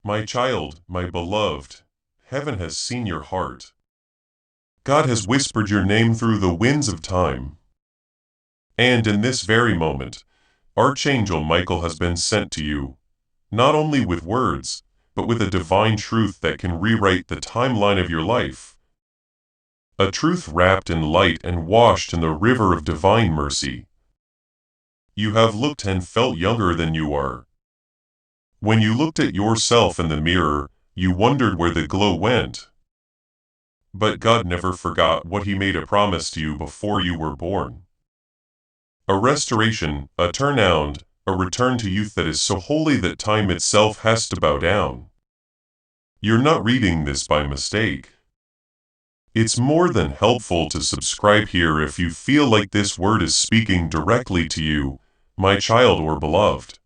My child, my beloved, heaven has seen your heart. God has whispered your name through the winds of time. And in this very moment, Archangel Michael has been sent to you, not only with words, but with a divine truth that can rewrite the timeline of your life. A truth wrapped in light and washed in the river of divine mercy. You have looked and felt younger than you are. When you looked at yourself in the mirror, you wondered where the glow went. But God never forgot what He made a promise to you before you were born. A restoration, a turnaround, a return to youth that is so holy that time itself has to bow down. You're not reading this by mistake. It's more than helpful to subscribe here if you feel like this word is speaking directly to you, my child or beloved.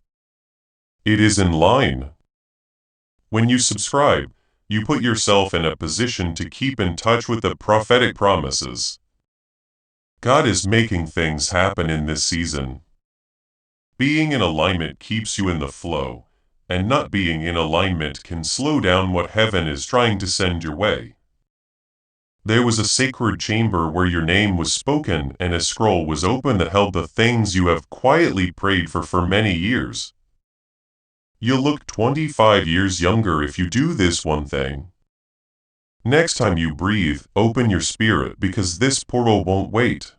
It is in line. When you subscribe, you put yourself in a position to keep in touch with the prophetic promises. God is making things happen in this season. Being in alignment keeps you in the flow, and not being in alignment can slow down what heaven is trying to send your way. There was a sacred chamber where your name was spoken and a scroll was opened that held the things you have quietly prayed for many years. You'll look 25 years younger if you do this one thing. Next time you breathe, open your spirit because this portal won't wait.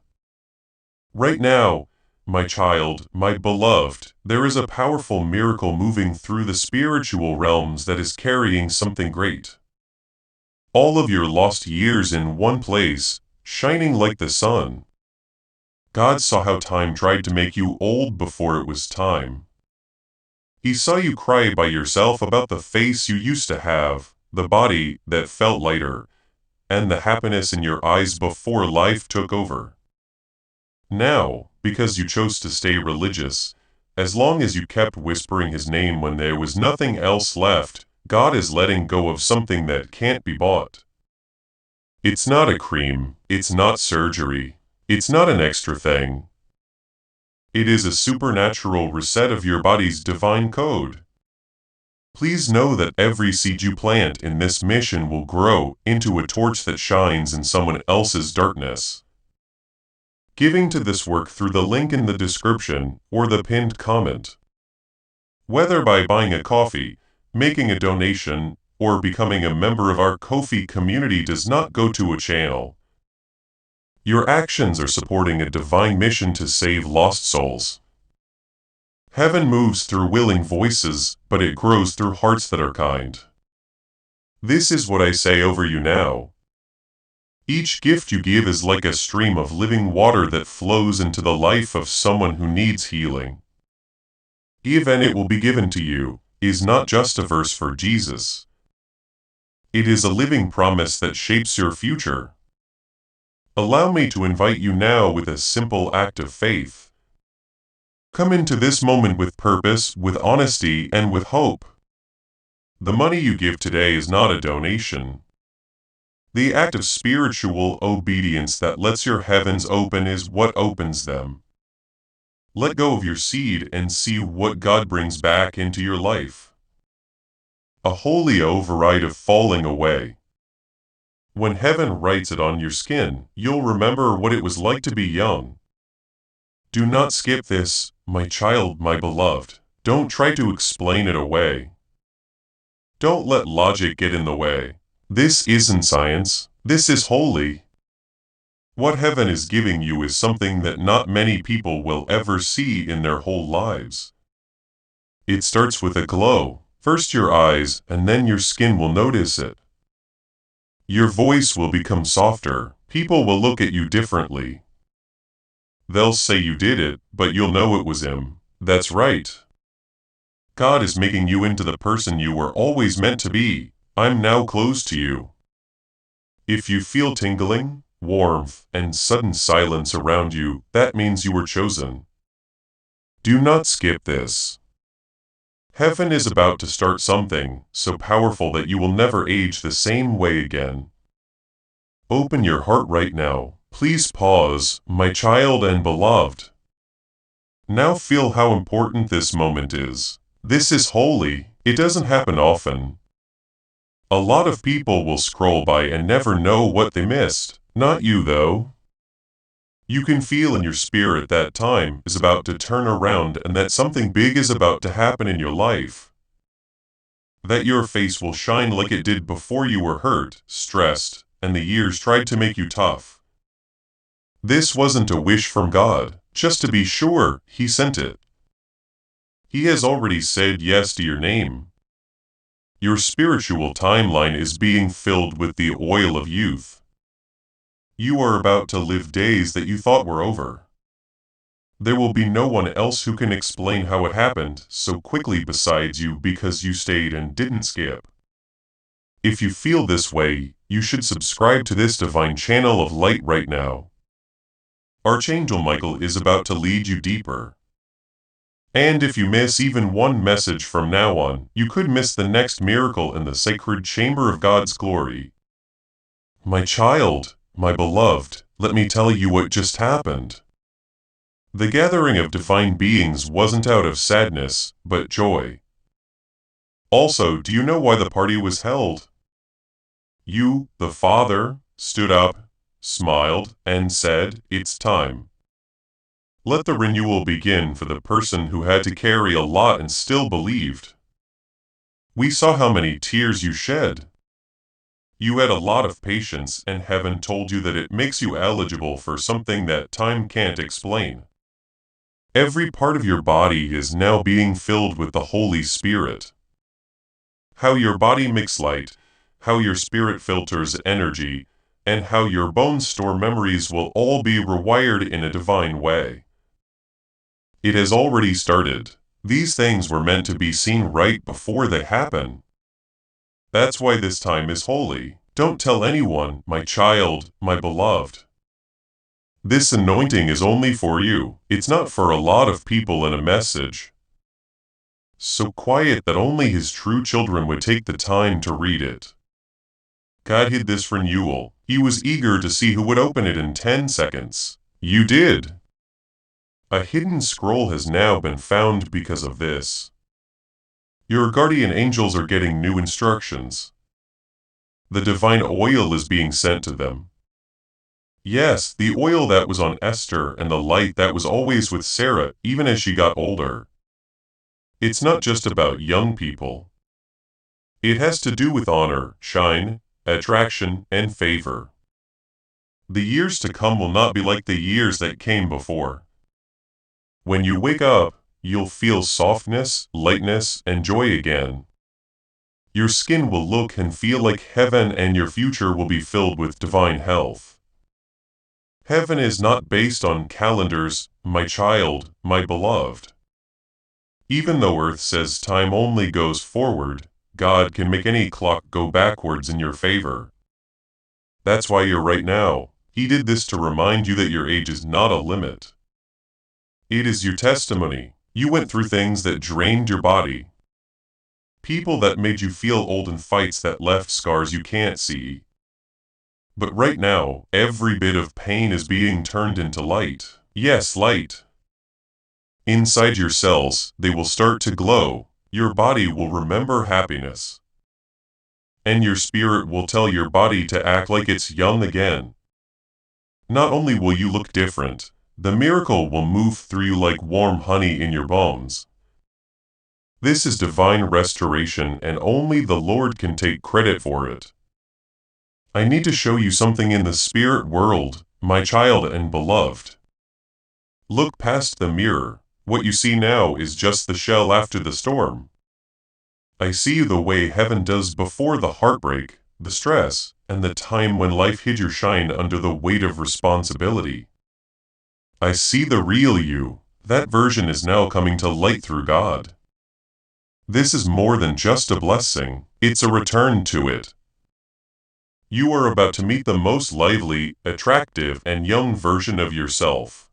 Right now, my child, my beloved, there is a powerful miracle moving through the spiritual realms that is carrying something great. All of your lost years in one place, shining like the sun. God saw how time tried to make you old before it was time. He saw you cry by yourself about the face you used to have, the body that felt lighter, and the happiness in your eyes before life took over. Now, because you chose to stay religious, as long as you kept whispering His name when there was nothing else left, God is letting go of something that can't be bought. It's not a cream, it's not surgery, it's not an extra thing. It is a supernatural reset of your body's divine code. Please know that every seed you plant in this mission will grow into a torch that shines in someone else's darkness. Giving to this work through the link in the description or the pinned comment. Whether by buying a coffee, making a donation, or becoming a member of our Ko-fi community does not go to a channel. Your actions are supporting a divine mission to save lost souls. Heaven moves through willing voices, but it grows through hearts that are kind. This is what I say over you now. Each gift you give is like a stream of living water that flows into the life of someone who needs healing. Even it will be given to you is not just a verse for Jesus. It is a living promise that shapes your future. Allow me to invite you now with a simple act of faith. Come into this moment with purpose, with honesty, and with hope. The money you give today is not a donation. The act of spiritual obedience that lets your heavens open is what opens them. Let go of your seed and see what God brings back into your life. A holy override of falling away. When heaven writes it on your skin, you'll remember what it was like to be young. Do not skip this, my child, my beloved. Don't try to explain it away. Don't let logic get in the way. This isn't science, this is holy. What heaven is giving you is something that not many people will ever see in their whole lives. It starts with a glow, first your eyes, and then your skin will notice it. Your voice will become softer, people will look at you differently. They'll say you did it, but you'll know it was Him. That's right. God is making you into the person you were always meant to be. I'm now close to you. If you feel tingling, warmth, and sudden silence around you, that means you were chosen. Do not skip this. Heaven is about to start something so powerful that you will never age the same way again. Open your heart right now. Please pause, my child and beloved. Now feel how important this moment is. This is holy. It doesn't happen often. A lot of people will scroll by and never know what they missed. Not you, though. You can feel in your spirit that time is about to turn around and that something big is about to happen in your life. That your face will shine like it did before you were hurt, stressed, and the years tried to make you tough. This wasn't a wish from God, just to be sure, He sent it. He has already said yes to your name. Your spiritual timeline is being filled with the oil of youth. You are about to live days that you thought were over. There will be no one else who can explain how it happened so quickly besides you because you stayed and didn't skip. If you feel this way, you should subscribe to this divine channel of light right now. Archangel Michael is about to lead you deeper. And if you miss even one message from now on, you could miss the next miracle in the sacred chamber of God's glory. My child, my beloved, let me tell you what just happened. The gathering of divine beings wasn't out of sadness, but joy. Also, do you know why the party was held? You, the Father, stood up, smiled, and said, "It's time." Let the renewal begin for the person who had to carry a lot and still believed. We saw how many tears you shed. You had a lot of patience, and heaven told you that it makes you eligible for something that time can't explain. Every part of your body is now being filled with the Holy Spirit. How your body makes light, how your spirit filters energy, and how your bones store memories will all be rewired in a divine way. It has already started. These things were meant to be seen right before they happen. That's why this time is holy. Don't tell anyone, my child, my beloved. This anointing is only for you. It's not for a lot of people in a message. So quiet that only His true children would take the time to read it. God hid this renewal. He was eager to see who would open it in 10 seconds. You did. A hidden scroll has now been found because of this. Your guardian angels are getting new instructions. The divine oil is being sent to them. Yes, the oil that was on Esther and the light that was always with Sarah, even as she got older. It's not just about young people. It has to do with honor, shine, attraction, and favor. The years to come will not be like the years that came before. When you wake up, you'll feel softness, lightness, and joy again. Your skin will look and feel like heaven, and your future will be filled with divine health. Heaven is not based on calendars, my child, my beloved. Even though Earth says time only goes forward, God can make any clock go backwards in your favor. That's why you're right now. He did this to remind you that your age is not a limit. It is your testimony. You went through things that drained your body. People that made you feel old in fights that left scars you can't see. But right now, every bit of pain is being turned into light. Yes, light. Inside your cells, they will start to glow. Your body will remember happiness. And your spirit will tell your body to act like it's young again. Not only will you look different, the miracle will move through you like warm honey in your bones. This is divine restoration, and only the Lord can take credit for it. I need to show you something in the spirit world, my child and beloved. Look past the mirror. What you see now is just the shell after the storm. I see you the way heaven does before the heartbreak, the stress, and the time when life hid your shine under the weight of responsibility. I see the real you. That version is now coming to light through God. This is more than just a blessing, it's a return to it. You are about to meet the most lively, attractive, and young version of yourself.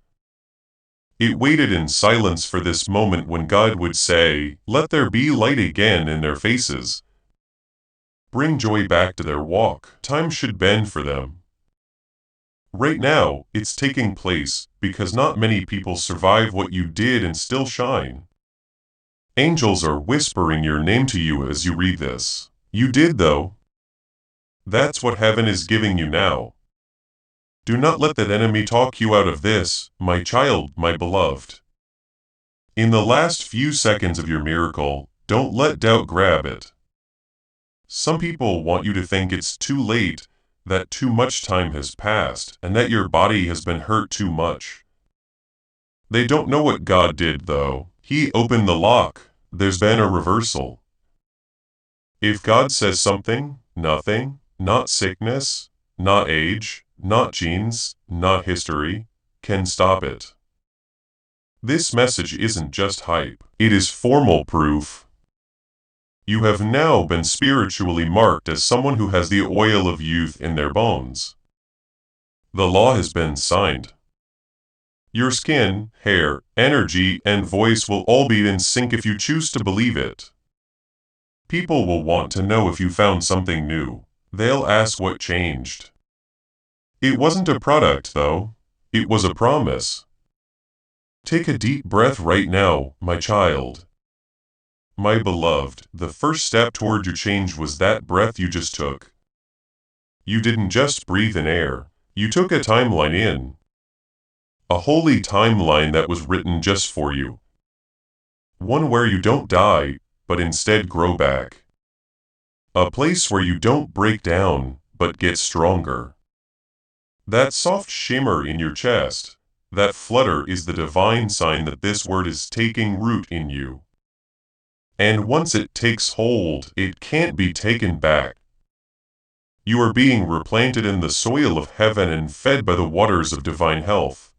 It waited in silence for this moment when God would say, "Let there be light again in their faces. Bring joy back to their walk. Time should bend for them." Right now, it's taking place because not many people survive what you did and still shine. Angels are whispering your name to you as you read this. You did, though. That's what heaven is giving you now. Do not let that enemy talk you out of this, my child, my beloved. In the last few seconds of your miracle, don't let doubt grab it. Some people want you to think it's too late, that too much time has passed, and that your body has been hurt too much. They don't know what God did, though. He opened the lock. There's been a reversal. If God says something, nothing, not sickness, not age, not genes, not history, can stop it. This message isn't just hype, it is formal proof. You have now been spiritually marked as someone who has the oil of youth in their bones. The law has been signed. Your skin, hair, energy, and voice will all be in sync if you choose to believe it. People will want to know if you found something new. They'll ask what changed. It wasn't a product, though. It was a promise. Take a deep breath right now, my child. My beloved, the first step toward your change was that breath you just took. You didn't just breathe in air. You took a timeline in. A holy timeline that was written just for you. One where you don't die, but instead grow back. A place where you don't break down, but get stronger. That soft shimmer in your chest, that flutter is the divine sign that this word is taking root in you. And once it takes hold, it can't be taken back. You are being replanted in the soil of heaven and fed by the waters of divine health.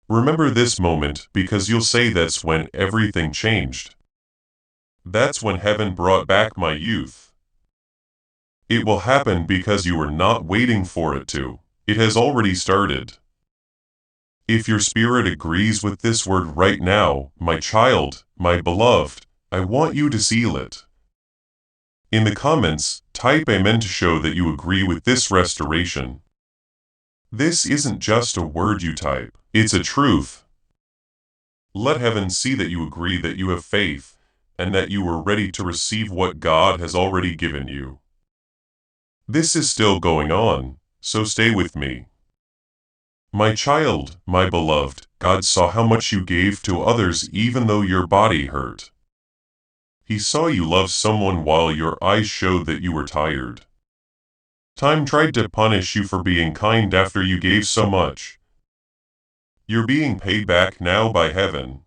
Remember this moment because you'll say that's when everything changed. That's when heaven brought back my youth. It will happen because you are not waiting for it to. It has already started. If your spirit agrees with this word right now, my child, my beloved, I want you to seal it. In the comments, type Amen to show that you agree with this restoration. This isn't just a word you type, it's a truth. Let heaven see that you agree, that you have faith, and that you are ready to receive what God has already given you. This is still going on, so stay with me. My child, my beloved, God saw how much you gave to others even though your body hurt. He saw you love someone while your eyes showed that you were tired. Time tried to punish you for being kind after you gave so much. You're being paid back now by heaven.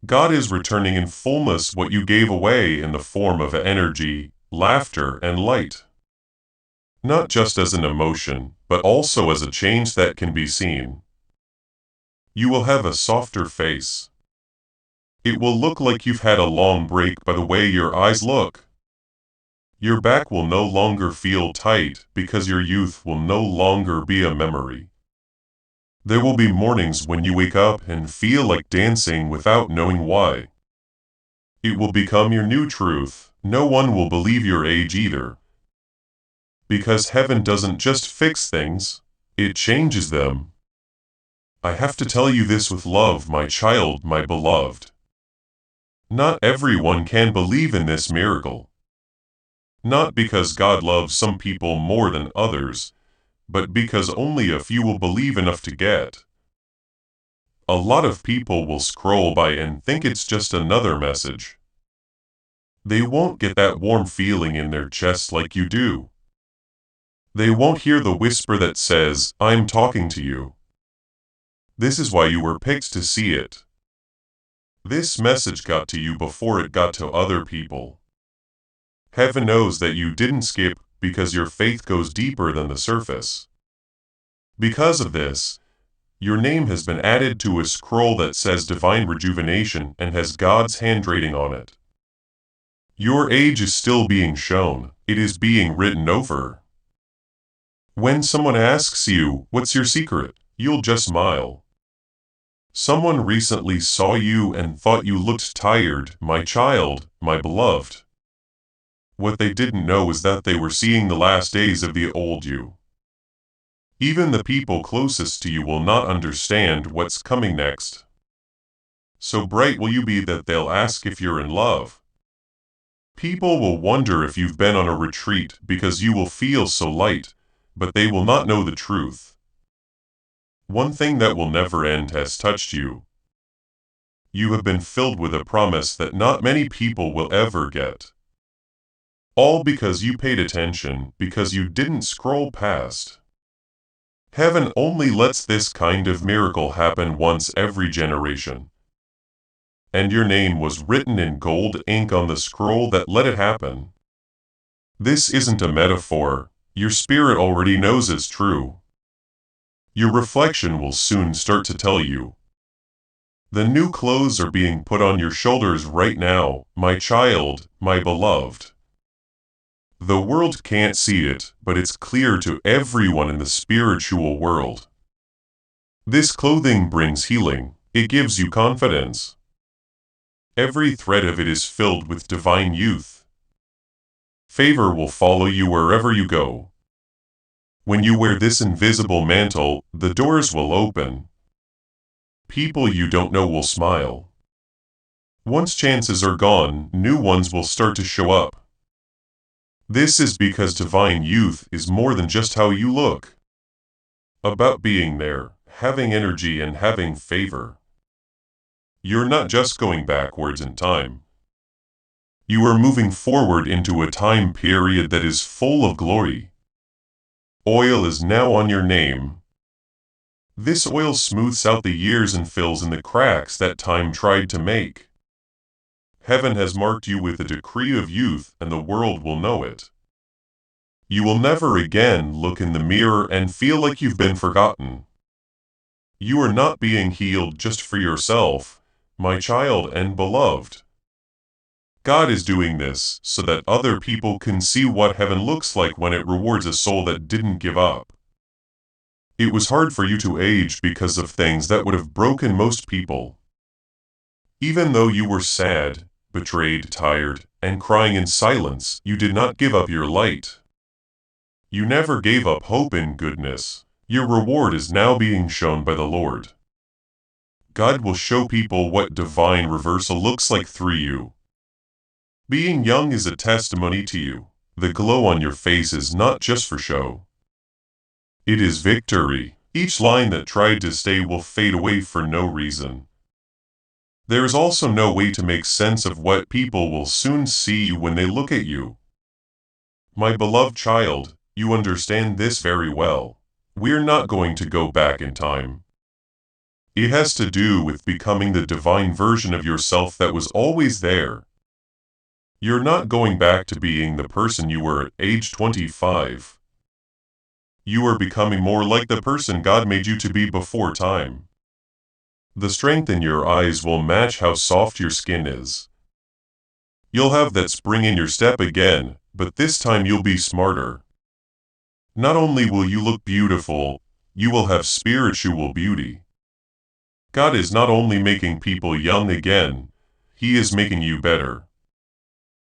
God is returning in fullness what you gave away in the form of energy, laughter, and light. Not just as an emotion, but also as a change that can be seen. You will have a softer face. It will look like you've had a long break by the way your eyes look. Your back will no longer feel tight because your youth will no longer be a memory. There will be mornings when you wake up and feel like dancing without knowing why. It will become your new truth. No one will believe your age either. Because heaven doesn't just fix things, it changes them. I have to tell you this with love, my child, my beloved. Not everyone can believe in this miracle. Not because God loves some people more than others, but because only a few will believe enough to get. A lot of people will scroll by and think it's just another message. They won't get that warm feeling in their chest like you do. They won't hear the whisper that says, "I'm talking to you." This is why you were picked to see it. This message got to you before it got to other people. Heaven knows that you didn't skip because your faith goes deeper than the surface. Because of this, your name has been added to a scroll that says Divine Rejuvenation and has God's handwriting on it. Your age is still being shown, it is being written over. When someone asks you, "What's your secret?" you'll just smile. Someone recently saw you and thought you looked tired, my child, my beloved. What they didn't know is that they were seeing the last days of the old you. Even the people closest to you will not understand what's coming next. So bright will you be that they'll ask if you're in love. People will wonder if you've been on a retreat because you will feel so light, but they will not know the truth. One thing that will never end has touched you. You have been filled with a promise that not many people will ever get. All because you paid attention, because you didn't scroll past. Heaven only lets this kind of miracle happen once every generation. And your name was written in gold ink on the scroll that let it happen. This isn't a metaphor, your spirit already knows it's true. Your reflection will soon start to tell you. The new clothes are being put on your shoulders right now, my child, my beloved. The world can't see it, but it's clear to everyone in the spiritual world. This clothing brings healing, it gives you confidence. Every thread of it is filled with divine youth. Favor will follow you wherever you go. When you wear this invisible mantle, the doors will open. People you don't know will smile. Once chances are gone, new ones will start to show up. This is because divine youth is more than just how you look. About being there, having energy and having favor. You're not just going backwards in time. You are moving forward into a time period that is full of glory. Oil is now on your name. This oil smooths out the years and fills in the cracks that time tried to make. Heaven has marked you with a decree of youth, and the world will know it. You will never again look in the mirror and feel like you've been forgotten. You are not being healed just for yourself, my child and beloved. God is doing this so that other people can see what heaven looks like when it rewards a soul that didn't give up. It was hard for you to age because of things that would have broken most people. Even though you were sad, betrayed, tired, and crying in silence, you did not give up your light. You never gave up hope in goodness. Your reward is now being shown by the Lord. God will show people what divine reversal looks like through you. Being young is a testimony to you. The glow on your face is not just for show. It is victory. Each line that tried to stay will fade away for no reason. There is also no way to make sense of what people will soon see when they look at you. My beloved child, you understand this very well. We're not going to go back in time. It has to do with becoming the divine version of yourself that was always there. You're not going back to being the person you were at age 25. You are becoming more like the person God made you to be before time. The strength in your eyes will match how soft your skin is. You'll have that spring in your step again, but this time you'll be smarter. Not only will you look beautiful, you will have spiritual beauty. God is not only making people young again, He is making you better.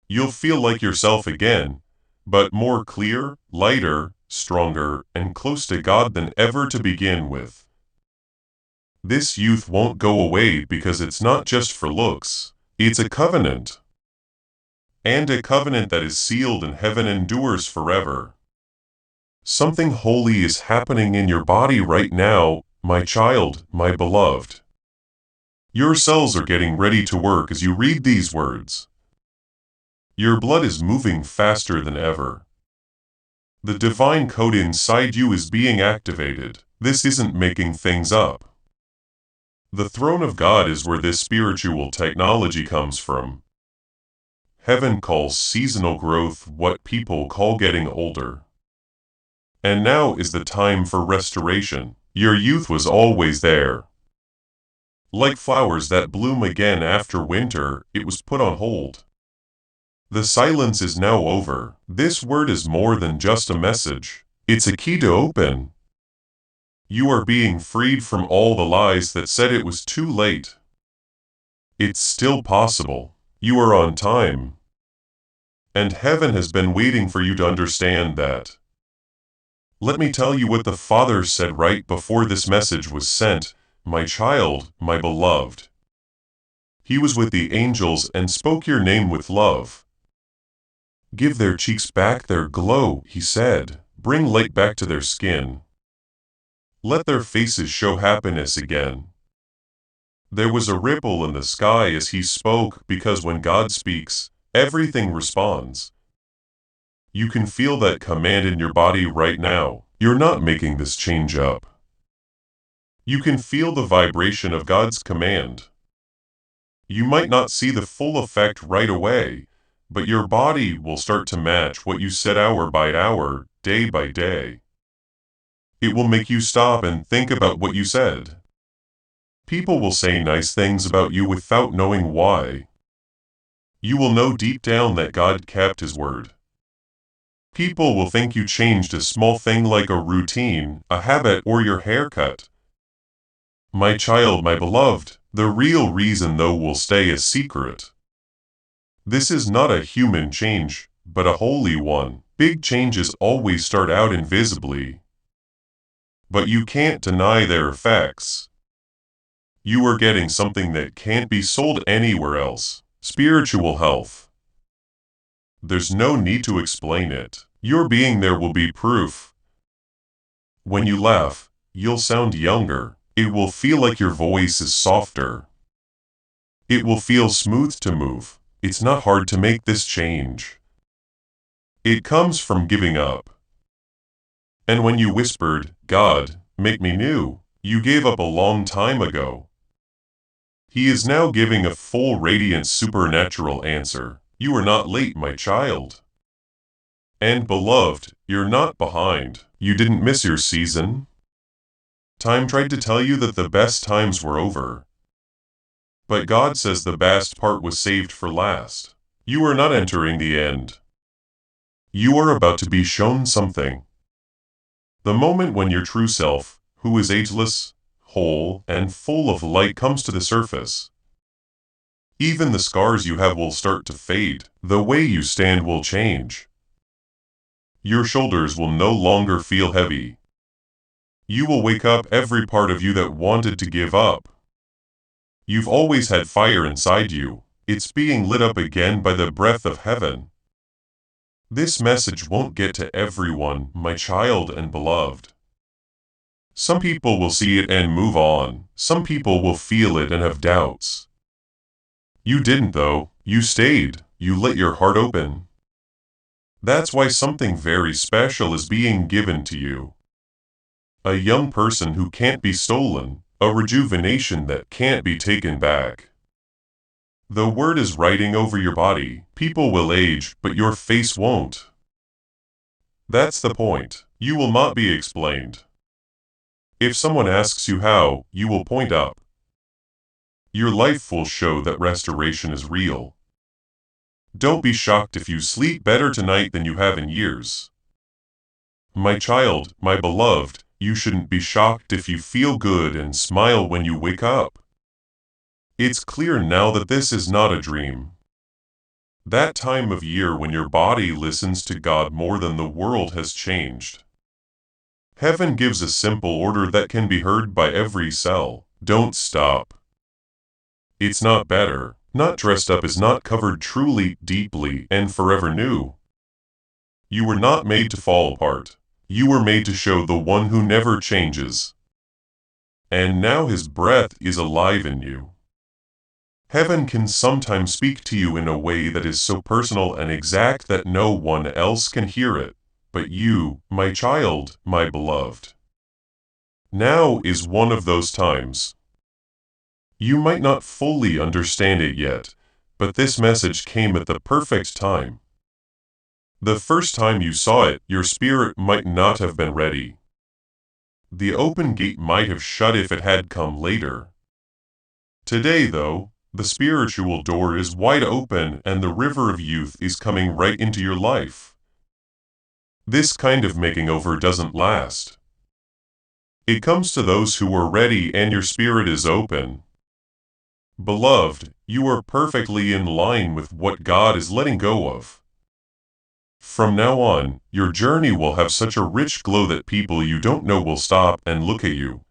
You'll feel like yourself again, but more clear, lighter, stronger, and close to God than ever to begin with. This youth won't go away because it's not just for looks, it's a covenant. And a covenant that is sealed in heaven endures forever. Something holy is happening in your body right now, my child, my beloved. Your cells are getting ready to work as you read these words. Your blood is moving faster than ever. The divine code inside you is being activated. This isn't making things up. The throne of God is where this spiritual technology comes from. Heaven calls seasonal growth what people call getting older. And now is the time for restoration. Your youth was always there. Like flowers that bloom again after winter, it was put on hold. The silence is now over. This word is more than just a message. It's a key to open. You are being freed from all the lies that said it was too late. It's still possible. You are on time. And heaven has been waiting for you to understand that. Let me tell you what the Father said right before this message was sent, my child, my beloved. He was with the angels and spoke your name with love. Give their cheeks back their glow, he said. Bring light back to their skin. Let their faces show happiness again. There was a ripple in the sky as he spoke, because when God speaks, everything responds. You can feel that command in your body right now. You're not making this change up. You can feel the vibration of God's command. You might not see the full effect right away, but your body will start to match what you said hour by hour, day by day. It will make you stop and think about what you said. People will say nice things about you without knowing why. You will know deep down that God kept His word. People will think you changed a small thing like a routine, a habit, or your haircut. My child, my beloved, the real reason though will stay a secret. This is not a human change, but a holy one. Big changes always start out invisibly, but you can't deny their effects. You are getting something that can't be sold anywhere else: spiritual health. There's no need to explain it. Your being there will be proof. When you laugh, you'll sound younger. It will feel like your voice is softer. It will feel smooth to move. It's not hard to make this change. It comes from giving up. And when you whispered, "God, make me new," you gave up a long time ago. He is now giving a full, radiant, supernatural answer. You are not late, my child. And beloved, you're not behind. You didn't miss your season. Time tried to tell you that the best times were over. But God says the best part was saved for last. You are not entering the end. You are about to be shown something. The moment when your true self, who is ageless, whole, and full of light, comes to the surface. Even the scars you have will start to fade. The way you stand will change. Your shoulders will no longer feel heavy. You will wake up every part of you that wanted to give up. You've always had fire inside you. It's being lit up again by the breath of heaven. This message won't get to everyone, my child and beloved. Some people will see it and move on. Some people will feel it and have doubts. You didn't though. You stayed. You let your heart open. That's why something very special is being given to you. A young person who can't be stolen, a rejuvenation that can't be taken back. The word is writing over your body. People will age, but your face won't. That's the point. You will not be explained. If someone asks you how, you will point up. Your life will show that restoration is real. Don't be shocked if you sleep better tonight than you have in years. My child, my beloved, you shouldn't be shocked if you feel good and smile when you wake up. It's clear now that this is not a dream. That time of year when your body listens to God more than the world has changed. Heaven gives a simple order that can be heard by every cell. Don't stop. It's not better, not dressed up, is not covered, truly, deeply, and forever new. You were not made to fall apart. You were made to show the one who never changes. And now His breath is alive in you. Heaven can sometimes speak to you in a way that is so personal and exact that no one else can hear it, but you, my child, my beloved. Now is one of those times. You might not fully understand it yet, but this message came at the perfect time. The first time you saw it, your spirit might not have been ready. The open gate might have shut if it had come later. Today, though, the spiritual door is wide open and the river of youth is coming right into your life. This kind of making over doesn't last. It comes to those who are ready and your spirit is open. Beloved, you are perfectly in line with what God is letting go of. From now on, your journey will have such a rich glow that people you don't know will stop and look at you.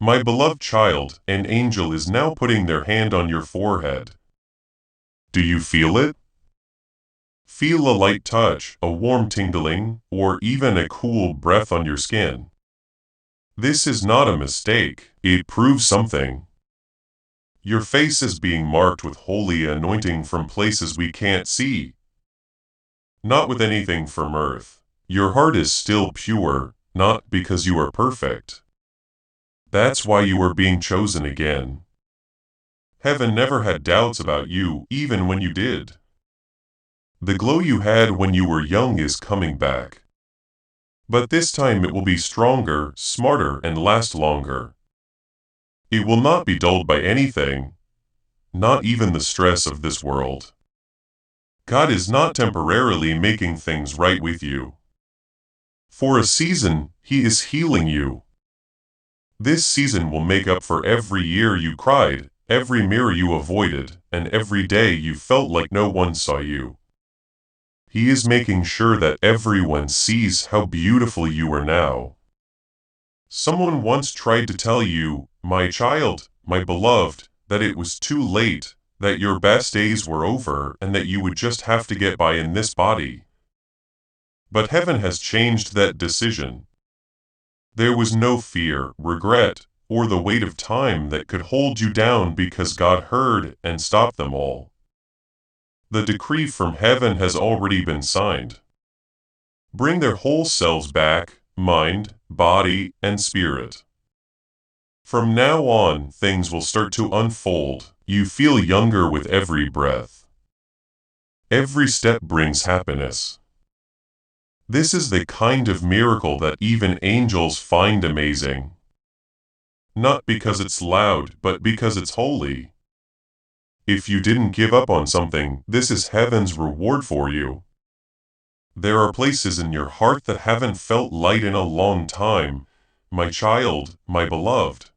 My beloved child, an angel is now putting their hand on your forehead. Do you feel it? Feel a light touch, a warm tingling, or even a cool breath on your skin. This is not a mistake, it proves something. Your face is being marked with holy anointing from places we can't see. Not with anything from earth. Your heart is still pure, not because you are perfect. That's why you are being chosen again. Heaven never had doubts about you, even when you did. The glow you had when you were young is coming back. But this time it will be stronger, smarter, and last longer. It will not be dulled by anything, not even the stress of this world. God is not temporarily making things right with you. For a season, He is healing you. This season will make up for every year you cried, every mirror you avoided, and every day you felt like no one saw you. He is making sure that everyone sees how beautiful you are now. Someone once tried to tell you, my child, my beloved, that it was too late, that your best days were over, and that you would just have to get by in this body. But heaven has changed that decision. There was no fear, regret, or the weight of time that could hold you down because God heard and stopped them all. The decree from heaven has already been signed. Bring their whole selves back, mind, body, and spirit. From now on, things will start to unfold. You feel younger with every breath. Every step brings happiness. This is the kind of miracle that even angels find amazing. Not because it's loud, but because it's holy. If you didn't give up on something, this is heaven's reward for you. There are places in your heart that haven't felt light in a long time, my child, my beloved.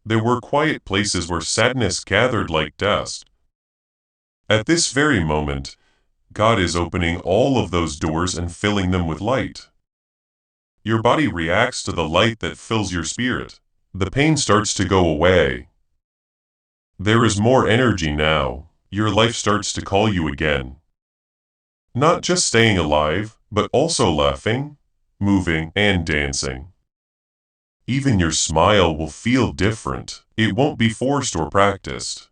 There were quiet places where sadness gathered like dust. At this very moment, God is opening all of those doors and filling them with light. Your body reacts to the light that fills your spirit. The pain starts to go away. There is more energy now. Your life starts to call you again. Not just staying alive, but also laughing, moving, and dancing. Even your smile will feel different. It won't be forced or practiced.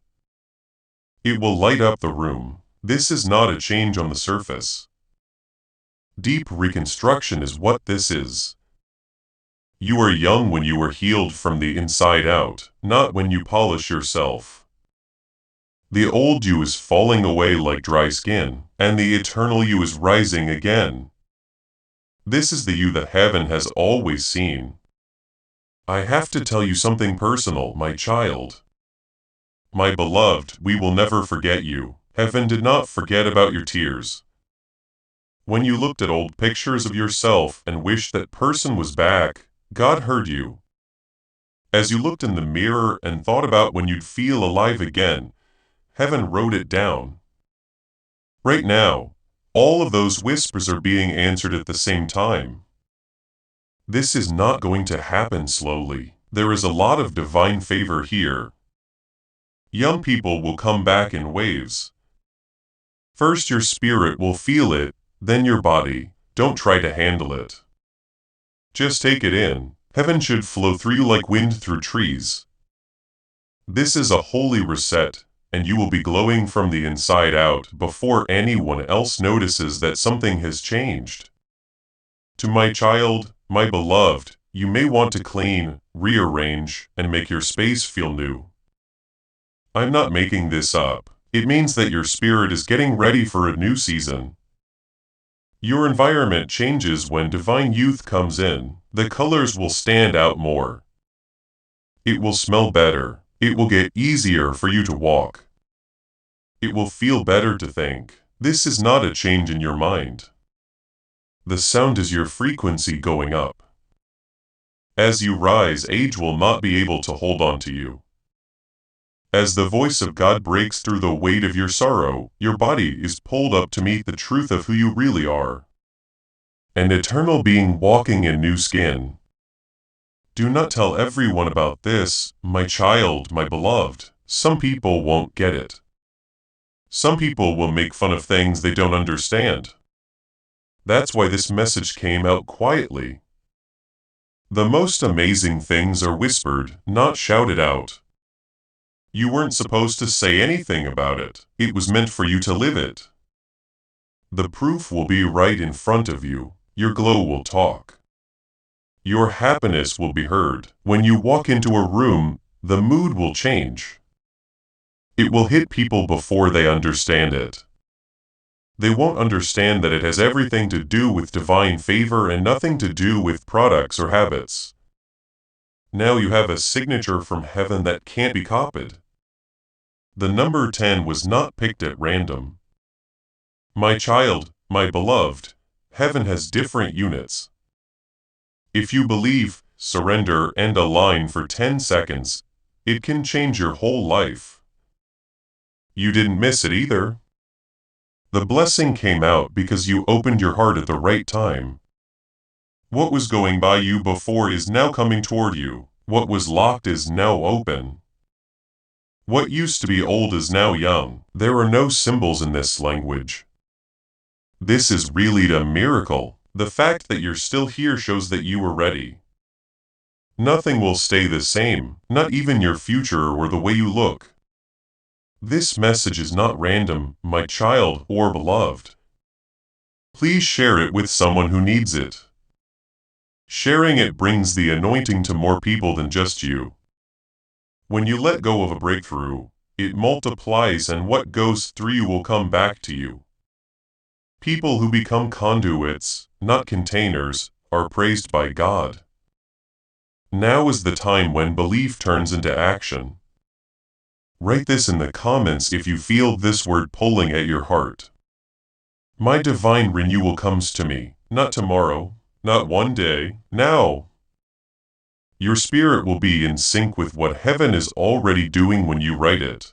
It will light up the room. This is not a change on the surface. Deep reconstruction is what this is. You are young when you are healed from the inside out, not when you polish yourself. The old you is falling away like dry skin, and the eternal you is rising again. This is the you that heaven has always seen. I have to tell you something personal, my child. My beloved, we will never forget you. Heaven did not forget about your tears. When you looked at old pictures of yourself and wished that person was back, God heard you. As you looked in the mirror and thought about when you'd feel alive again, heaven wrote it down. Right now, all of those whispers are being answered at the same time. This is not going to happen slowly. There is a lot of divine favor here. Young people will come back in waves. First your spirit will feel it, then your body. Don't try to handle it. Just take it in. Heaven should flow through you like wind through trees. This is a holy reset, and you will be glowing from the inside out before anyone else notices that something has changed. To my child, my beloved, you may want to clean, rearrange, and make your space feel new. I'm not making this up. It means that your spirit is getting ready for a new season. Your environment changes when divine youth comes in. The colors will stand out more. It will smell better. It will get easier for you to walk. It will feel better to think. This is not a change in your mind. The sound is your frequency going up. As you rise, age will not be able to hold on to you. As the voice of God breaks through the weight of your sorrow, your body is pulled up to meet the truth of who you really are. An eternal being walking in new skin. Do not tell everyone about this, my child, my beloved. Some people won't get it. Some people will make fun of things they don't understand. That's why this message came out quietly. The most amazing things are whispered, not shouted out. You weren't supposed to say anything about it. It was meant for you to live it. The proof will be right in front of you. Your glow will talk. Your happiness will be heard. When you walk into a room, the mood will change. It will hit people before they understand it. They won't understand that it has everything to do with divine favor and nothing to do with products or habits. Now you have a signature from heaven that can't be copied. The number 10 was not picked at random. My child, my beloved, heaven has different units. If you believe, surrender, and align for 10 seconds, it can change your whole life. You didn't miss it either. The blessing came out because you opened your heart at the right time. What was going by you before is now coming toward you. What was locked is now open. What used to be old is now young. There are no symbols in this language. This is really a miracle. The fact that you're still here shows that you were ready. Nothing will stay the same, not even your future or the way you look. This message is not random, my child or beloved. Please share it with someone who needs it. Sharing it brings the anointing to more people than just you. When you let go of a breakthrough, it multiplies and what goes through you will come back to you. People who become conduits, not containers, are praised by God. Now is the time when belief turns into action. Write this in the comments if you feel this word pulling at your heart. My divine renewal comes to me, not tomorrow, not one day, now. Your spirit will be in sync with what heaven is already doing when you write it.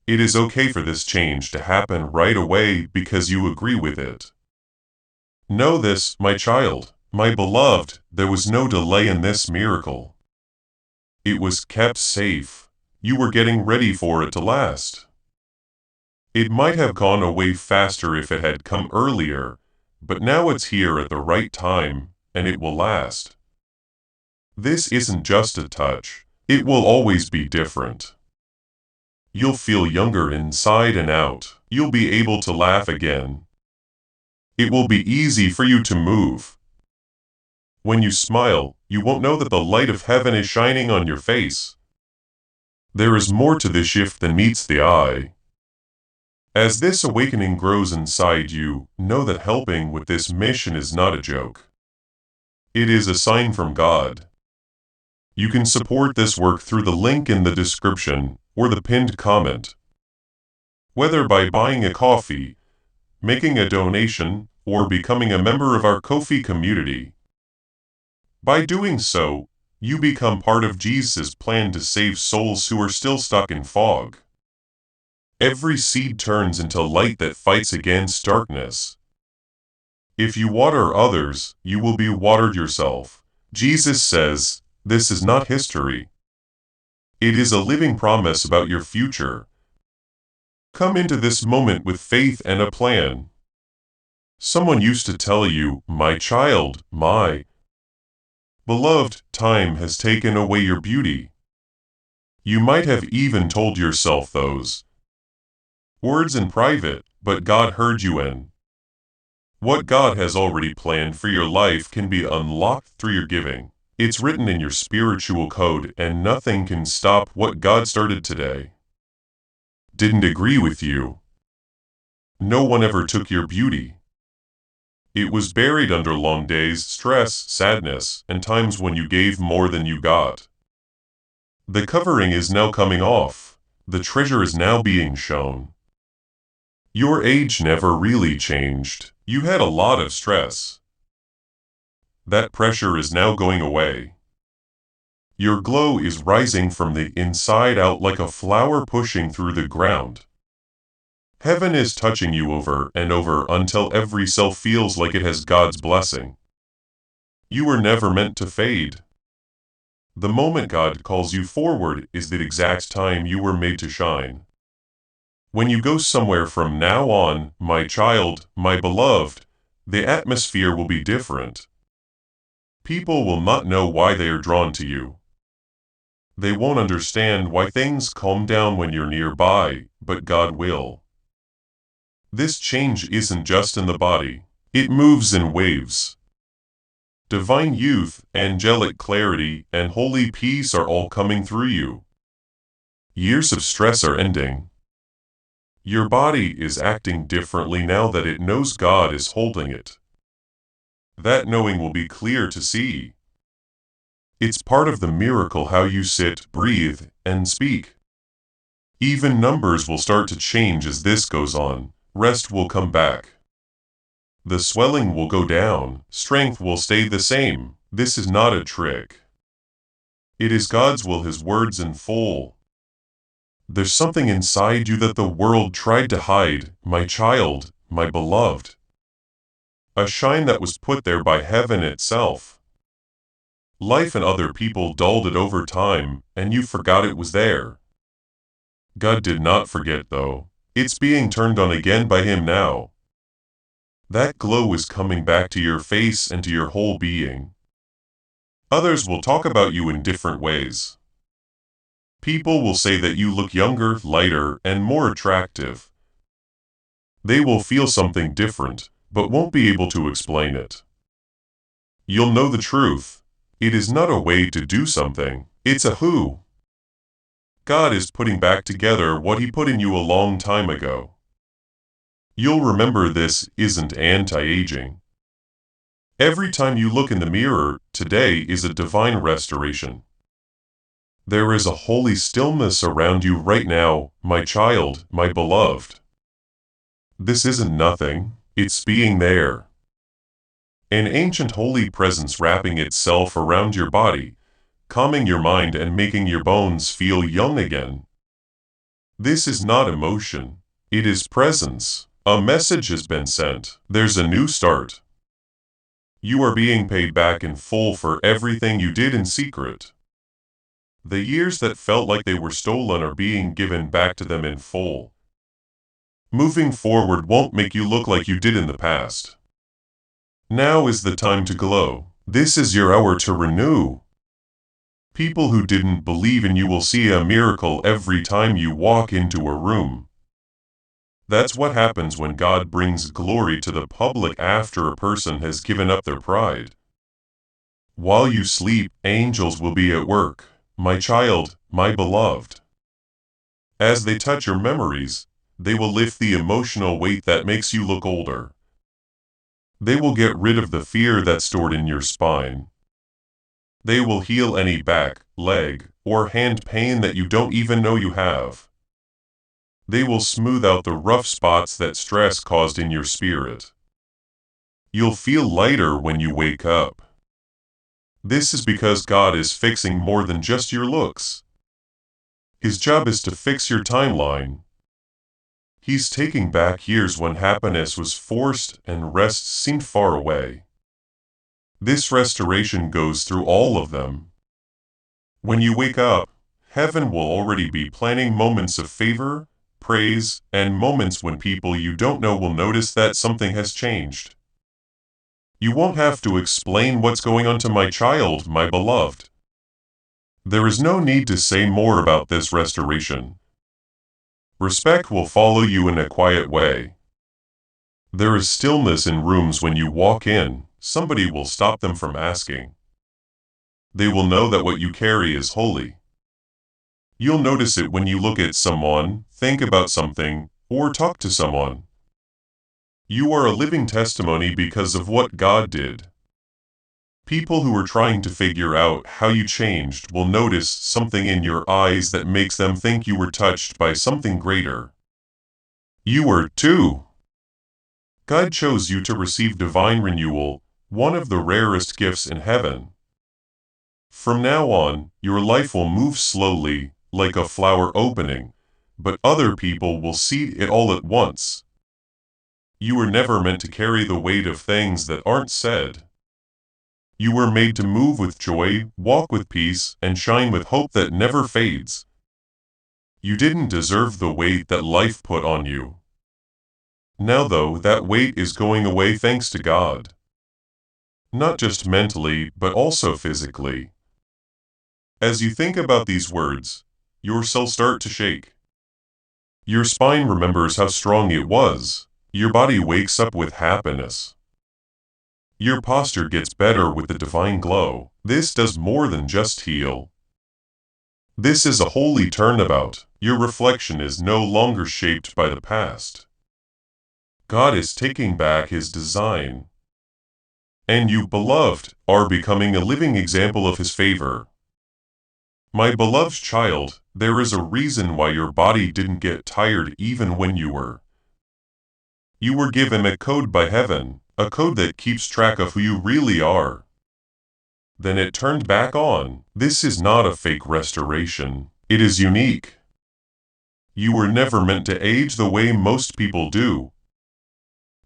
It is okay for this change to happen right away because you agree with it. Know this, my child, my beloved, there was no delay in this miracle. It was kept safe. You were getting ready for it to last. It might have gone away faster if it had come earlier, but now it's here at the right time, and it will last. This isn't just a touch, it will always be different. You'll feel younger inside and out. You'll be able to laugh again. It will be easy for you to move. When you smile, you won't know that the light of heaven is shining on your face. There is more to this shift than meets the eye. As this awakening grows inside you, know that helping with this mission is not a joke. It is a sign from God. You can support this work through the link in the description or the pinned comment. Whether by buying a coffee, making a donation, or becoming a member of our Ko-fi community. By doing so, you become part of Jesus' plan to save souls who are still stuck in fog. Every seed turns into light that fights against darkness. If you water others, you will be watered yourself. Jesus says, this is not history. It is a living promise about your future. Come into this moment with faith and a plan. Someone used to tell you, my child, my beloved, time has taken away your beauty. You might have even told yourself those words in private, but God heard you and what God has already planned for your life can be unlocked through your giving. It's written in your spiritual code and nothing can stop what God started today. Didn't agree with you. No one ever took your beauty. It was buried under long days, stress, sadness, and times when you gave more than you got. The covering is now coming off. The treasure is now being shown. Your age never really changed. You had a lot of stress. That pressure is now going away. Your glow is rising from the inside out like a flower pushing through the ground. Heaven is touching you over and over until every cell feels like it has God's blessing. You were never meant to fade. The moment God calls you forward is the exact time you were made to shine. When you go somewhere from now on, my child, my beloved, the atmosphere will be different. People will not know why they are drawn to you. They won't understand why things calm down when you're nearby, but God will. This change isn't just in the body, it moves in waves. Divine youth, angelic clarity, and holy peace are all coming through you. Years of stress are ending. Your body is acting differently now that it knows God is holding it. That knowing will be clear to see. It's part of the miracle how you sit, breathe, and speak. Even numbers will start to change as this goes on. Rest will come back. The swelling will go down. Strength will stay the same. This is not a trick. It is God's will, His words in full. There's something inside you that the world tried to hide, my child, my beloved. A shine that was put there by heaven itself. Life and other people dulled it over time, and you forgot it was there. God did not forget though. It's being turned on again by Him now. That glow is coming back to your face and to your whole being. Others will talk about you in different ways. People will say that you look younger, lighter, and more attractive. They will feel something different, but won't be able to explain it. You'll know the truth. It is not a way to do something, it's a who. God is putting back together what He put in you a long time ago. You'll remember this isn't anti-aging. Every time you look in the mirror, today is a divine restoration. There is a holy stillness around you right now, my child, my beloved. This isn't nothing, it's being there. An ancient holy presence wrapping itself around your body, calming your mind and making your bones feel young again. This is not emotion, it is presence. A message has been sent. There's a new start. You are being paid back in full for everything you did in secret. The years that felt like they were stolen are being given back to them in full. Moving forward won't make you look like you did in the past. Now is the time to glow. This is your hour to renew. People who didn't believe in you will see a miracle every time you walk into a room. That's what happens when God brings glory to the public after a person has given up their pride. While you sleep, angels will be at work, my child, my beloved. As they touch your memories, they will lift the emotional weight that makes you look older. They will get rid of the fear that's stored in your spine. They will heal any back, leg, or hand pain that you don't even know you have. They will smooth out the rough spots that stress caused in your spirit. You'll feel lighter when you wake up. This is because God is fixing more than just your looks. His job is to fix your timeline. He's taking back years when happiness was forced and rest seemed far away. This restoration goes through all of them. When you wake up, heaven will already be planning moments of favor, praise, and moments when people you don't know will notice that something has changed. You won't have to explain what's going on to my child, my beloved. There is no need to say more about this restoration. Respect will follow you in a quiet way. There is stillness in rooms when you walk in. Somebody will stop them from asking. They will know that what you carry is holy. You'll notice it when you look at someone, think about something, or talk to someone. You are a living testimony because of what God did. People who are trying to figure out how you changed will notice something in your eyes that makes them think you were touched by something greater. You were too. God chose you to receive divine renewal, one of the rarest gifts in heaven. From now on, your life will move slowly, like a flower opening, but other people will see it all at once. You were never meant to carry the weight of things that aren't said. You were made to move with joy, walk with peace, and shine with hope that never fades. You didn't deserve the weight that life put on you. Now though, that weight is going away thanks to God. Not just mentally, but also physically. As you think about these words, your cells start to shake. Your spine remembers how strong it was. Your body wakes up with happiness. Your posture gets better with the divine glow. This does more than just heal. This is a holy turnabout. Your reflection is no longer shaped by the past. God is taking back His design. And you, beloved, are becoming a living example of His favor. My beloved child, there is a reason why your body didn't get tired even when you were. You were given a code by heaven, a code that keeps track of who you really are. Then it turned back on. This is not a fake restoration. It is unique. You were never meant to age the way most people do.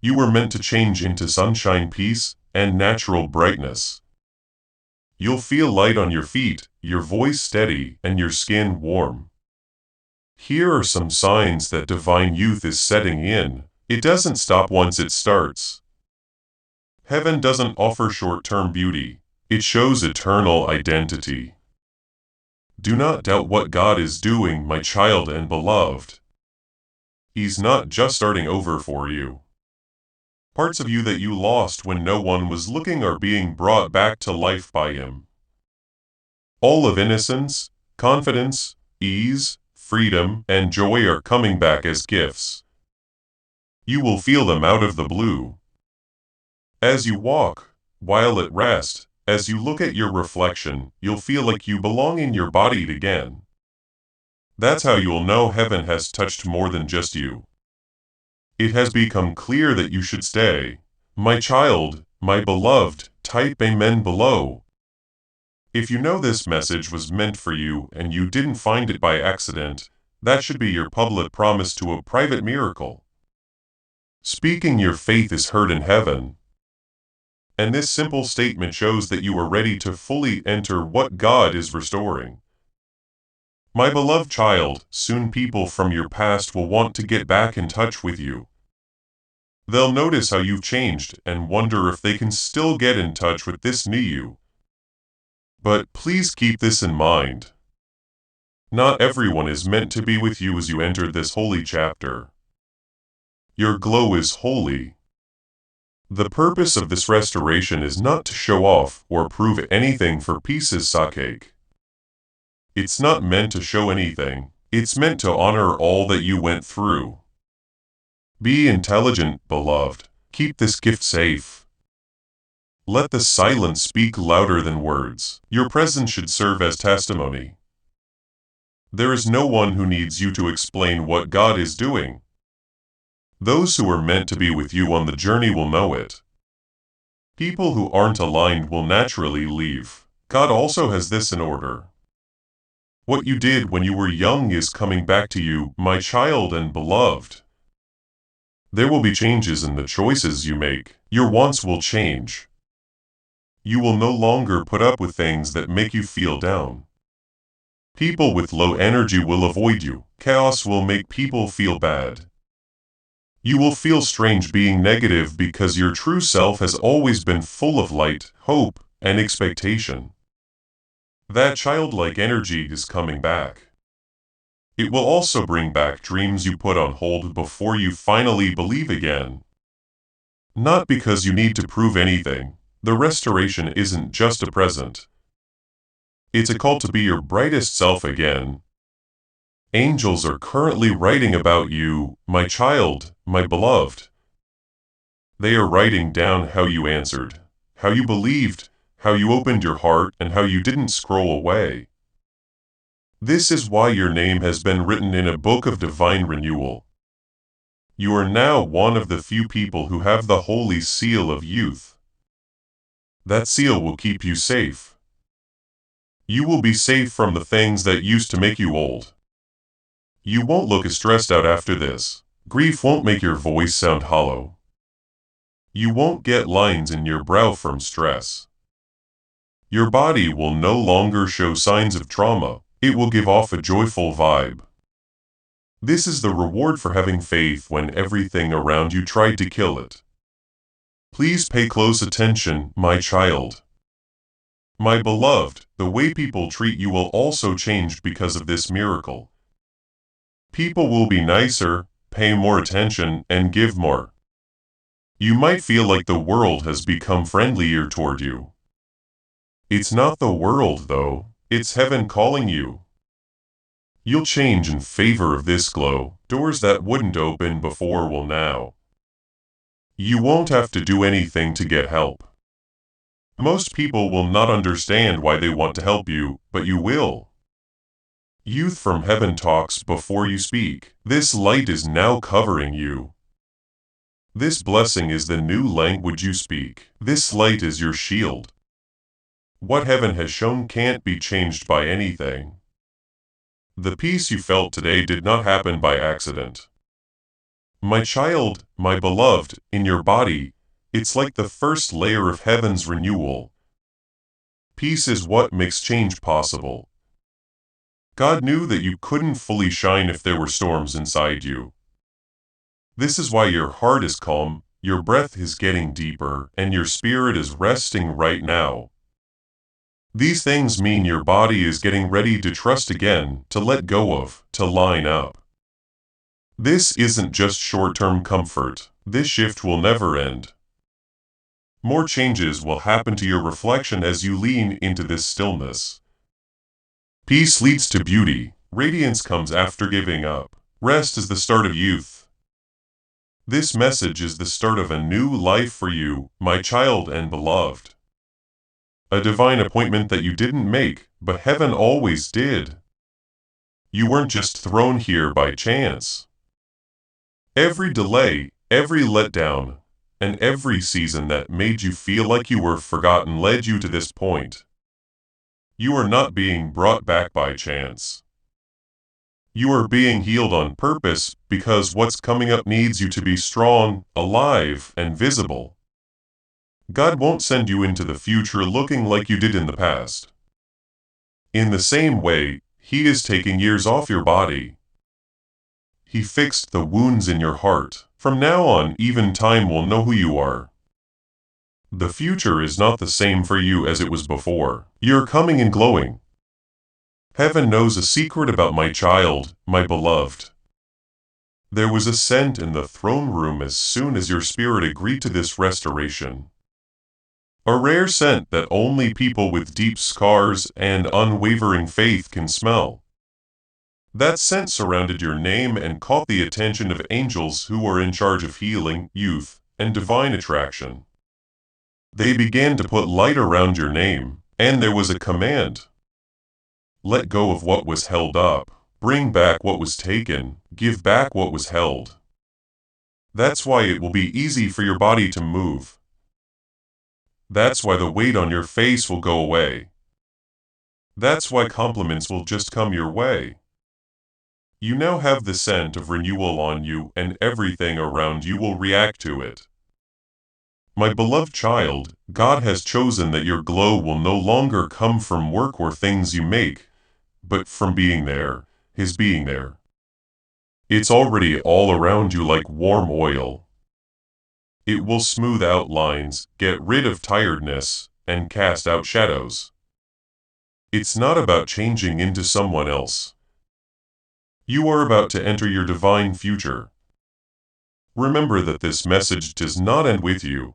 You were meant to change into sunshine, peace, and natural brightness. You'll feel light on your feet, your voice steady, and your skin warm. Here are some signs that divine youth is setting in. It doesn't stop once it starts. Heaven doesn't offer short-term beauty. It shows eternal identity. Do not doubt what God is doing, my child and beloved. He's not just starting over for you. Parts of you that you lost when no one was looking are being brought back to life by Him. All of innocence, confidence, ease, freedom, and joy are coming back as gifts. You will feel them out of the blue. As you walk, while at rest, as you look at your reflection, you'll feel like you belong in your body again. That's how you'll know heaven has touched more than just you. It has become clear that you should stay. My child, my beloved, type amen below. If you know this message was meant for you and you didn't find it by accident, that should be your public promise to a private miracle. Speaking your faith is heard in heaven. And this simple statement shows that you are ready to fully enter what God is restoring. My beloved child, soon people from your past will want to get back in touch with you. They'll notice how you've changed and wonder if they can still get in touch with this new you. But please keep this in mind. Not everyone is meant to be with you as you enter this holy chapter. Your glow is holy. The purpose of this restoration is not to show off or prove anything for peace's sake. It's not meant to show anything. It's meant to honor all that you went through. Be intelligent, beloved. Keep this gift safe. Let the silence speak louder than words. Your presence should serve as testimony. There is no one who needs you to explain what God is doing. Those who are meant to be with you on the journey will know it. People who aren't aligned will naturally leave. God also has this in order. What you did when you were young is coming back to you, my child and beloved. There will be changes in the choices you make. Your wants will change. You will no longer put up with things that make you feel down. People with low energy will avoid you. Chaos will make people feel bad. You will feel strange being negative because your true self has always been full of light, hope, and expectation. That childlike energy is coming back. It will also bring back dreams you put on hold before you finally believe again. Not because you need to prove anything. The restoration isn't just a present. It's a call to be your brightest self again. Angels are currently writing about you, my child, my beloved. They are writing down how you answered, how you believed, how you opened your heart, and how you didn't scroll away. This is why your name has been written in a book of divine renewal. You are now one of the few people who have the holy seal of youth. That seal will keep you safe. You will be safe from the things that used to make you old. You won't look as stressed out after this. Grief won't make your voice sound hollow. You won't get lines in your brow from stress. Your body will no longer show signs of trauma. It will give off a joyful vibe. This is the reward for having faith when everything around you tried to kill it. Please pay close attention, my child. My beloved, the way people treat you will also change because of this miracle. People will be nicer, pay more attention, and give more. You might feel like the world has become friendlier toward you. It's not the world, though. It's heaven calling you. You'll change in favor of this glow. Doors that wouldn't open before will now. You won't have to do anything to get help. Most people will not understand why they want to help you, but you will. Youth from heaven talks before you speak. This light is now covering you. This blessing is the new language you speak. This light is your shield. What heaven has shown can't be changed by anything. The peace you felt today did not happen by accident. My child, my beloved, in your body, it's like the first layer of heaven's renewal. Peace is what makes change possible. God knew that you couldn't fully shine if there were storms inside you. This is why your heart is calm, your breath is getting deeper, and your spirit is resting right now. These things mean your body is getting ready to trust again, to let go of, to line up. This isn't just short-term comfort. This shift will never end. More changes will happen to your reflection as you lean into this stillness. Peace leads to beauty. Radiance comes after giving up. Rest is the start of youth. This message is the start of a new life for you, my child and beloved. A divine appointment that you didn't make, but heaven always did. You weren't just thrown here by chance. Every delay, every letdown, and every season that made you feel like you were forgotten led you to this point. You are not being brought back by chance. You are being healed on purpose because what's coming up needs you to be strong, alive, and visible. God won't send you into the future looking like you did in the past. In the same way, He is taking years off your body. He fixed the wounds in your heart. From now on, even time will know who you are. The future is not the same for you as it was before. You're coming and glowing. Heaven knows a secret about my child, my beloved. There was a scent in the throne room as soon as your spirit agreed to this restoration. A rare scent that only people with deep scars and unwavering faith can smell. That scent surrounded your name and caught the attention of angels who were in charge of healing, youth, and divine attraction. They began to put light around your name, and there was a command. Let go of what was held up, bring back what was taken, give back what was held. That's why it will be easy for your body to move. That's why the weight on your face will go away. That's why compliments will just come your way. You now have the scent of renewal on you, and everything around you will react to it. My beloved child, God has chosen that your glow will no longer come from work or things you make, but from being there, His being there. It's already all around you like warm oil. It will smooth out lines, get rid of tiredness, and cast out shadows. It's not about changing into someone else. You are about to enter your divine future. Remember that this message does not end with you.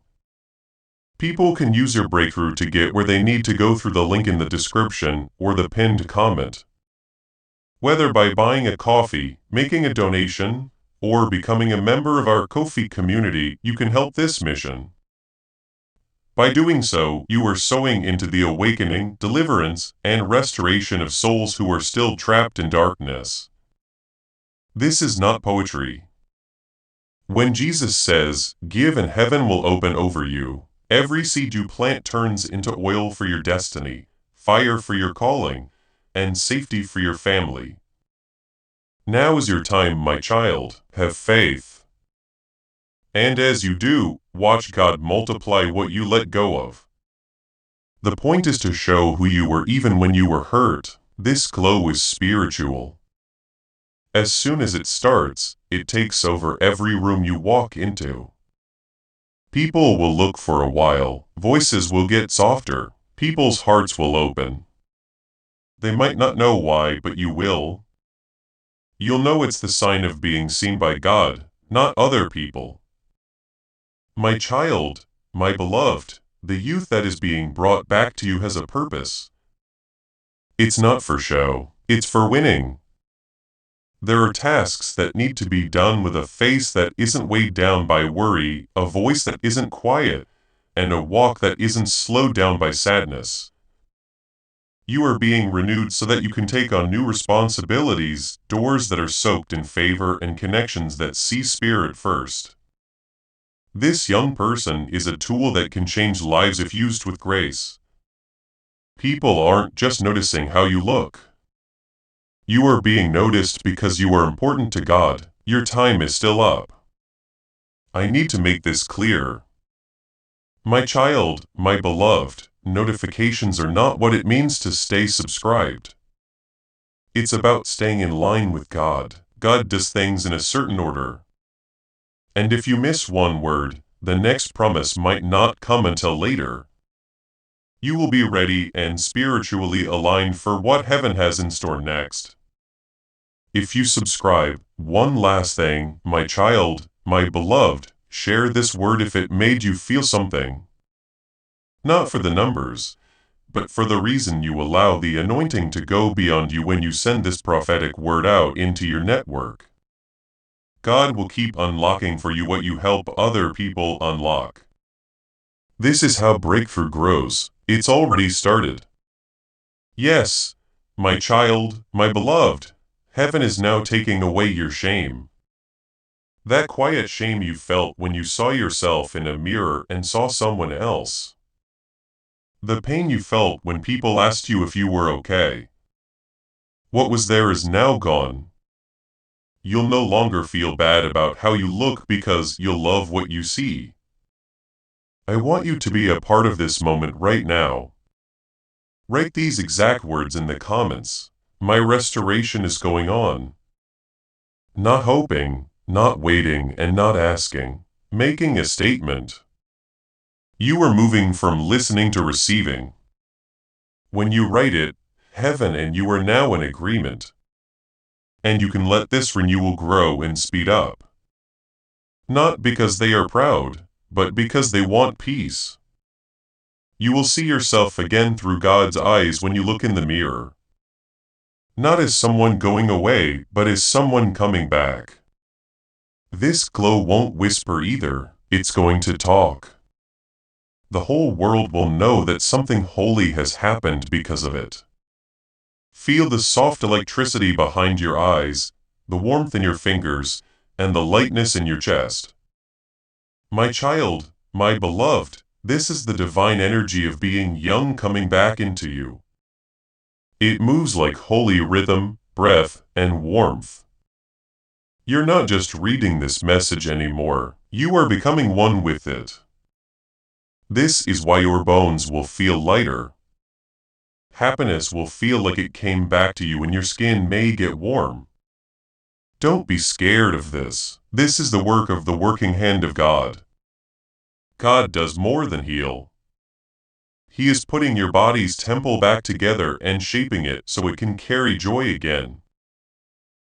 People can use your breakthrough to get where they need to go through the link in the description or the pinned comment. Whether by buying a coffee, making a donation, or becoming a member of our Ko-fi community, you can help this mission. By doing so, you are sowing into the awakening, deliverance, and restoration of souls who are still trapped in darkness. This is not poetry. When Jesus says, "Give and heaven will open over you," every seed you plant turns into oil for your destiny, fire for your calling, and safety for your family. Now is your time, my child. Have faith. And as you do, watch God multiply what you let go of. The point is to show who you were even when you were hurt. This glow is spiritual. As soon as it starts, it takes over every room you walk into. People will look for a while, voices will get softer, people's hearts will open. They might not know why, but you will. You'll know it's the sign of being seen by God, not other people. My child, my beloved, the youth that is being brought back to you has a purpose. It's not for show, it's for winning. There are tasks that need to be done with a face that isn't weighed down by worry, a voice that isn't quiet, and a walk that isn't slowed down by sadness. You are being renewed so that you can take on new responsibilities, doors that are soaked in favor and connections that see spirit first. This young person is a tool that can change lives if used with grace. People aren't just noticing how you look. You are being noticed because you are important to God. Your time is still up. I need to make this clear. My child, my beloved, notifications are not what it means to stay subscribed. It's about staying in line with God. God does things in a certain order. And if you miss one word, the next promise might not come until later. You will be ready and spiritually aligned for what heaven has in store next. If you subscribe, one last thing, my child, my beloved, share this word if it made you feel something. Not for the numbers, but for the reason you allow the anointing to go beyond you when you send this prophetic word out into your network. God will keep unlocking for you what you help other people unlock. This is how breakthrough grows. It's already started. Yes, my child, my beloved, heaven is now taking away your shame. That quiet shame you felt when you saw yourself in a mirror and saw someone else. The pain you felt when people asked you if you were okay. What was there is now gone. You'll no longer feel bad about how you look because you'll love what you see. I want you to be a part of this moment right now. Write these exact words in the comments. My restoration is going on. Not hoping, not waiting, and not asking. Making a statement. You are moving from listening to receiving. When you write it, heaven and you are now in agreement. And you can let this renewal grow and speed up. Not because they are proud, but because they want peace. You will see yourself again through God's eyes when you look in the mirror. Not as someone going away, but as someone coming back. This glow won't whisper either, it's going to talk. The whole world will know that something holy has happened because of it. Feel the soft electricity behind your eyes, the warmth in your fingers, and the lightness in your chest. My child, my beloved, this is the divine energy of being young coming back into you. It moves like holy rhythm, breath, and warmth. You're not just reading this message anymore, you are becoming one with it. This is why your bones will feel lighter. Happiness will feel like it came back to you and your skin may get warm. Don't be scared of this. This is the work of the working hand of God. God does more than heal. He is putting your body's temple back together and shaping it so it can carry joy again.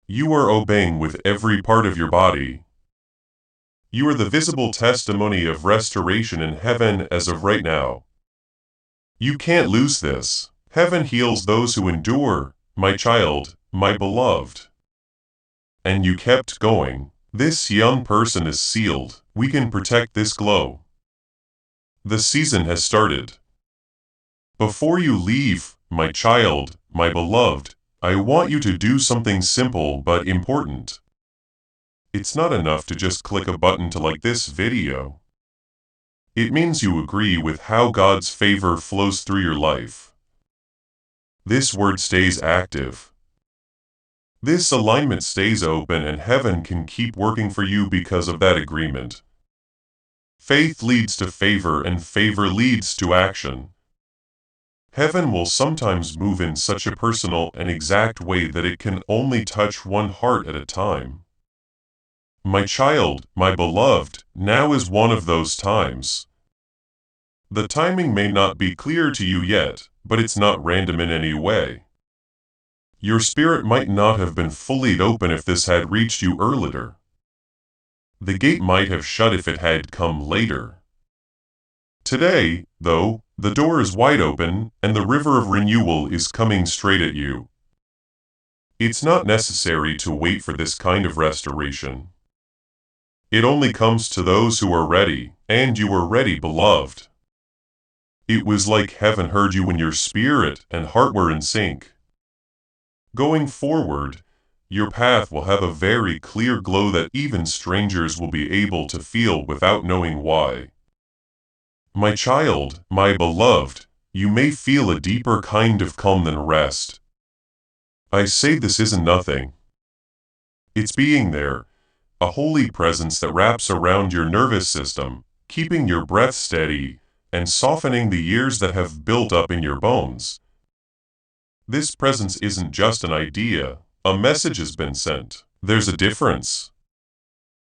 You are obeying with every part of your body. You are the visible testimony of restoration in heaven as of right now. You can't lose this. Heaven heals those who endure, my child, my beloved. And you kept going. This young person is sealed. We can protect this glow. The season has started. Before you leave, my child, my beloved, I want you to do something simple but important. It's not enough to just click a button to like this video. It means you agree with how God's favor flows through your life. This word stays active. This alignment stays open and heaven can keep working for you because of that agreement. Faith leads to favor and favor leads to action. Heaven will sometimes move in such a personal and exact way that it can only touch one heart at a time. My child, my beloved, now is one of those times. The timing may not be clear to you yet, but it's not random in any way. Your spirit might not have been fully open if this had reached you earlier. The gate might have shut if it had come later. Today, though, the door is wide open, and the river of renewal is coming straight at you. It's not necessary to wait for this kind of restoration. It only comes to those who are ready, and you are ready, beloved. It was like heaven heard you when your spirit and heart were in sync. Going forward, your path will have a very clear glow that even strangers will be able to feel without knowing why. My child, my beloved, you may feel a deeper kind of calm than rest. I say this isn't nothing. It's being there, a holy presence that wraps around your nervous system, keeping your breath steady, and softening the years that have built up in your bones. This presence isn't just an idea, a message has been sent. There's a difference.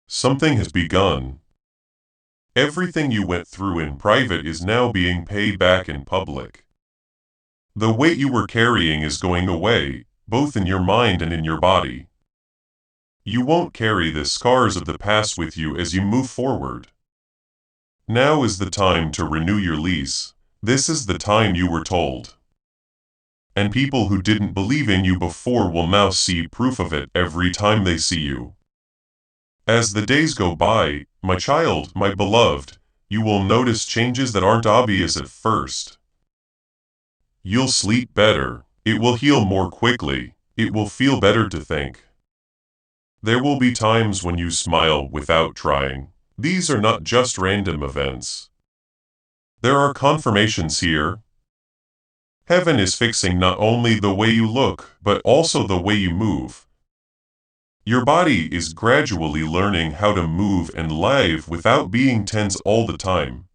Something has begun. Everything you went through in private is now being paid back in public. The weight you were carrying is going away, both in your mind and in your body. You won't carry the scars of the past with you as you move forward. Now is the time to renew your lease. This is the time you were told. And people who didn't believe in you before will now see proof of it every time they see you. As the days go by, my child, my beloved, you will notice changes that aren't obvious at first. You'll sleep better, it will heal more quickly, it will feel better to think. There will be times when you smile without trying. These are not just random events. There are confirmations here. Heaven is fixing not only the way you look, but also the way you move. Your body is gradually learning how to move and live without being tense all the time.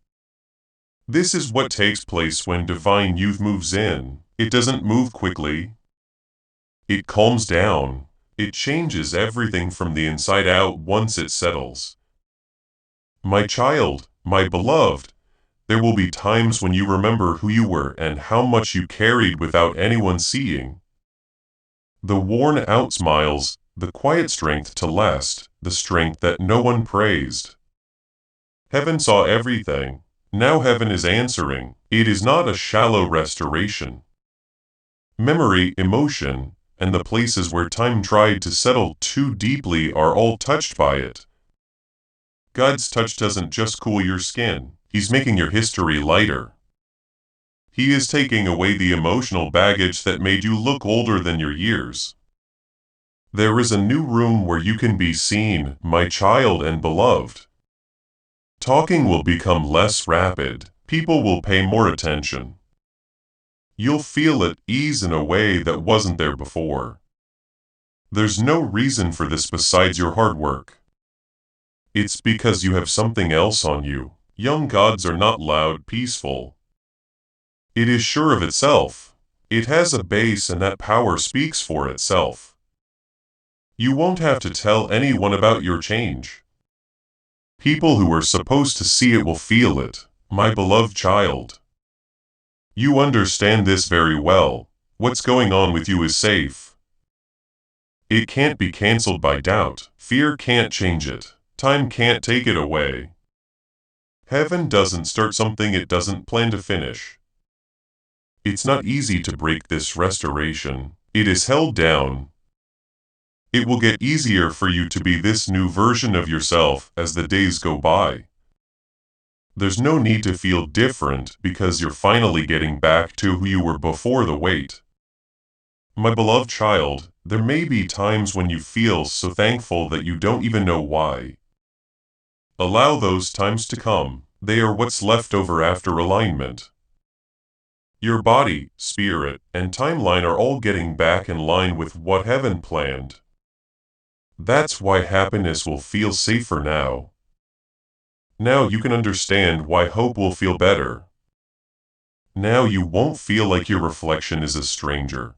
This is what takes place when divine youth moves in. It doesn't move quickly. It calms down. It changes everything from the inside out once it settles. My child, my beloved, there will be times when you remember who you were and how much you carried without anyone seeing. The worn-out smiles, the quiet strength to last, the strength that no one praised. Heaven saw everything. Now heaven is answering. It is not a shallow restoration. Memory, emotion, and the places where time tried to settle too deeply are all touched by it. God's touch doesn't just cool your skin, He's making your history lighter. He is taking away the emotional baggage that made you look older than your years. There is a new room where you can be seen, my child and beloved. Talking will become less rapid, people will pay more attention. You'll feel at ease in a way that wasn't there before. There's no reason for this besides your hard work. It's because you have something else on you. Young gods are not loud, peaceful. It is sure of itself. It has a base and that power speaks for itself. You won't have to tell anyone about your change. People who are supposed to see it will feel it, my beloved child. You understand this very well. What's going on with you is safe. It can't be cancelled by doubt. Fear can't change it. Time can't take it away. Heaven doesn't start something it doesn't plan to finish. It's not easy to break this restoration. It is held down. It will get easier for you to be this new version of yourself as the days go by. There's no need to feel different because you're finally getting back to who you were before the wait. My beloved child, there may be times when you feel so thankful that you don't even know why. Allow those times to come. They are what's left over after alignment. Your body, spirit, and timeline are all getting back in line with what heaven planned. That's why happiness will feel safer now. Now you can understand why hope will feel better. Now you won't feel like your reflection is a stranger.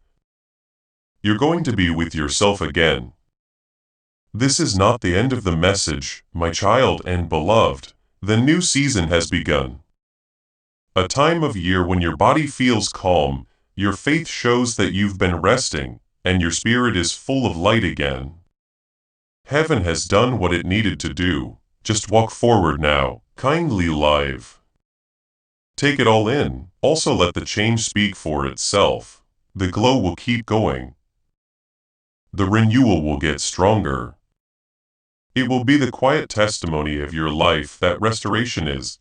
You're going to be with yourself again. This is not the end of the message, my child and beloved. The new season has begun. A time of year when your body feels calm, your faith shows that you've been resting, and your spirit is full of light again. Heaven has done what it needed to do. Just walk forward now, kindly live. Take it all in. Also let the change speak for itself. The glow will keep going. The renewal will get stronger. It will be the quiet testimony of your life that restoration is